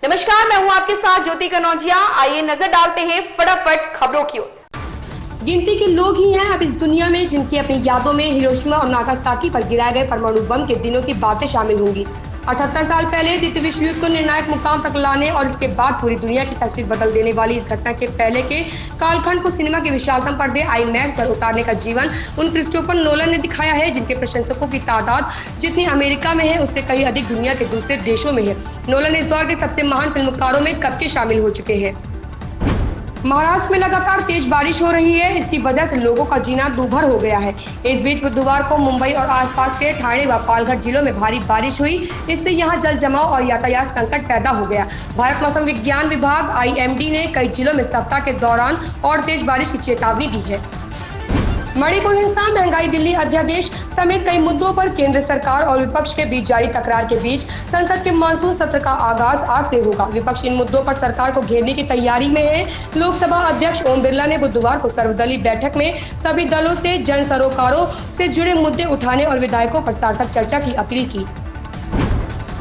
नमस्कार, मैं हूं आपके साथ ज्योति कनौजिया। आइए नजर डालते हैं फटाफट खबरों की ओर। गिनती के लोग ही हैं अब इस दुनिया में जिनकी अपनी यादों में हिरोशिमा और नागासाकी पर गिराए गए परमाणु बम के दिनों की बातें शामिल होंगी। 78 साल पहले द्वितीय विश्व युद्ध को निर्णायक मुकाम तक लाने और इसके बाद पूरी दुनिया की तस्वीर बदल देने वाली इस घटना के पहले के कालखंड को सिनेमा के विशालतम पर्दे आईमैक्स पर उतारने का जीवन उन क्रिस्टोफर नोलन ने दिखाया है, जिनके प्रशंसकों की तादाद जितनी अमेरिका में है उससे कहीं अधिक दुनिया के दूसरे देशों में है। नोलन इस दौर के सबसे महान फिल्मकारों में कब के शामिल हो चुके हैं। महाराष्ट्र में लगातार तेज बारिश हो रही है, इसकी वजह से लोगों का जीना दूभर हो गया है। इस बीच बुधवार को मुंबई और आसपास के ठाणे व पालघर जिलों में भारी बारिश हुई, इससे यहां जल जमाव और यातायात संकट पैदा हो गया। भारत मौसम विज्ञान विभाग (IMD) ने कई जिलों में सप्ताह के दौरान और तेज बारिश की चेतावनी दी है। मणिपुर हिंसा, महंगाई, दिल्ली अध्यादेश समेत कई मुद्दों पर केंद्र सरकार और विपक्ष के बीच जारी तकरार के बीच संसद के मानसून सत्र का आगाज आज से होगा। विपक्ष इन मुद्दों पर सरकार को घेरने की तैयारी में है। लोकसभा अध्यक्ष ओम बिरला ने बुधवार को सर्वदलीय बैठक में सभी दलों से जन सरोकारों से जुड़े मुद्दे उठाने और विधायकों पर सार्थक चर्चा की अपील की।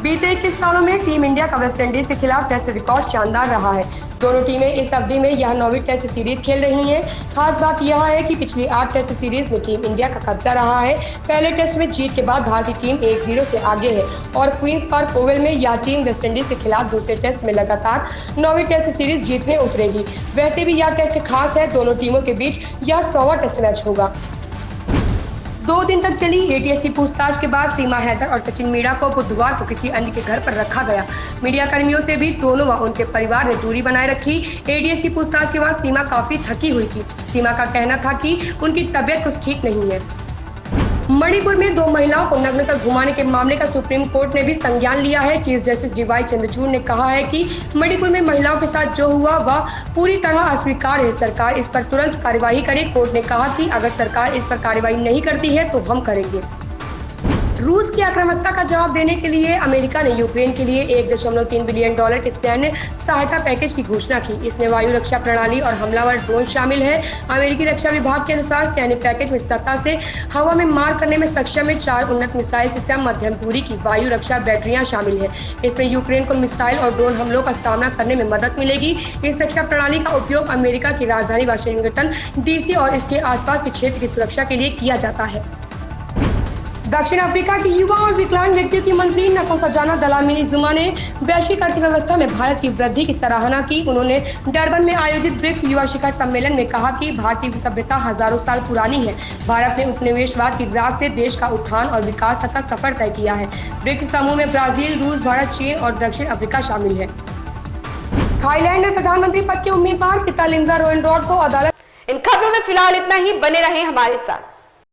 बीते 21 सालों में टीम इंडिया का वेस्टइंडीज के खिलाफ टेस्ट रिकॉर्ड शानदार रहा है। दोनों टीमें इस अवधि में यह 9वीं टेस्ट सीरीज खेल रही हैं। खास बात यह है कि पिछली 8 टेस्ट सीरीज में टीम इंडिया का कब्जा रहा है। पहले टेस्ट में जीत के बाद भारतीय टीम 1-0 से आगे है और क्वींस पार्क ओवल में यह टीम वेस्टइंडीज के खिलाफ दूसरे टेस्ट में लगातार 9वीं टेस्ट सीरीज जीतने उतरेगी। वैसे भी यह टेस्ट खास है, दोनों टीमों के बीच यह 100वां टेस्ट मैच होगा। 2 दिन तक चली ATS की पूछताछ के बाद सीमा हैदर और सचिन मीणा को बुधवार को किसी अन्य के घर पर रखा गया। मीडिया कर्मियों से भी दोनों व उनके परिवार ने दूरी बनाए रखी। ATS की पूछताछ के बाद सीमा काफी थकी हुई थी। सीमा का कहना था कि उनकी तबीयत कुछ ठीक नहीं है। मणिपुर में 2 महिलाओं को नग्न कर घुमाने के मामले का सुप्रीम कोर्ट ने भी संज्ञान लिया है। चीफ जस्टिस DY चंद्रचूड़ ने कहा है कि मणिपुर में महिलाओं के साथ जो हुआ वह पूरी तरह अस्वीकार्य है। सरकार इस पर तुरंत कार्यवाही करे। कोर्ट ने कहा कि अगर सरकार इस पर कार्यवाही नहीं करती है तो हम करेंगे। रूस की आक्रामकता का जवाब देने के लिए अमेरिका ने यूक्रेन के लिए $1.3 बिलियन के सैन्य सहायता पैकेज की घोषणा की। इसमें वायु रक्षा प्रणाली और हमलावर ड्रोन शामिल है। अमेरिकी रक्षा विभाग के अनुसार सैन्य पैकेज में सतह से हवा में मार करने में सक्षम है 4 उन्नत मिसाइल सिस्टम, मध्यम दूरी की वायु रक्षा बैटरियां शामिल है। इसमें यूक्रेन को मिसाइल और ड्रोन हमलों का सामना करने में मदद मिलेगी। इस रक्षा प्रणाली का उपयोग अमेरिका की राजधानी वाशिंगटन DC और इसके आसपास के क्षेत्र की सुरक्षा के लिए किया जाता है। दक्षिण अफ्रीका की युवा और विकलांग व्यक्तियों की मंत्री नकोसाजाना दलामिनी जुमा ने वैश्विक अर्थव्यवस्था में भारत की वृद्धि की सराहना की। उन्होंने डरबन में आयोजित ब्रिक्स युवा शिखर सम्मेलन में कहा कि भारतीय सभ्यता हजारों साल पुरानी है। भारत ने उपनिवेशवाद की ग्रास से देश का उत्थान और विकास तक का सफर तय किया है। ब्रिक्स समूह में ब्राजील, रूस, भारत, चीन और दक्षिण अफ्रीका शामिल है। थाईलैंड में प्रधानमंत्री पद के उम्मीदवार पिता लिंडा रोएनरोड को अदालत। इन खबरों में फिलहाल इतना ही, बने रहें हमारे साथ।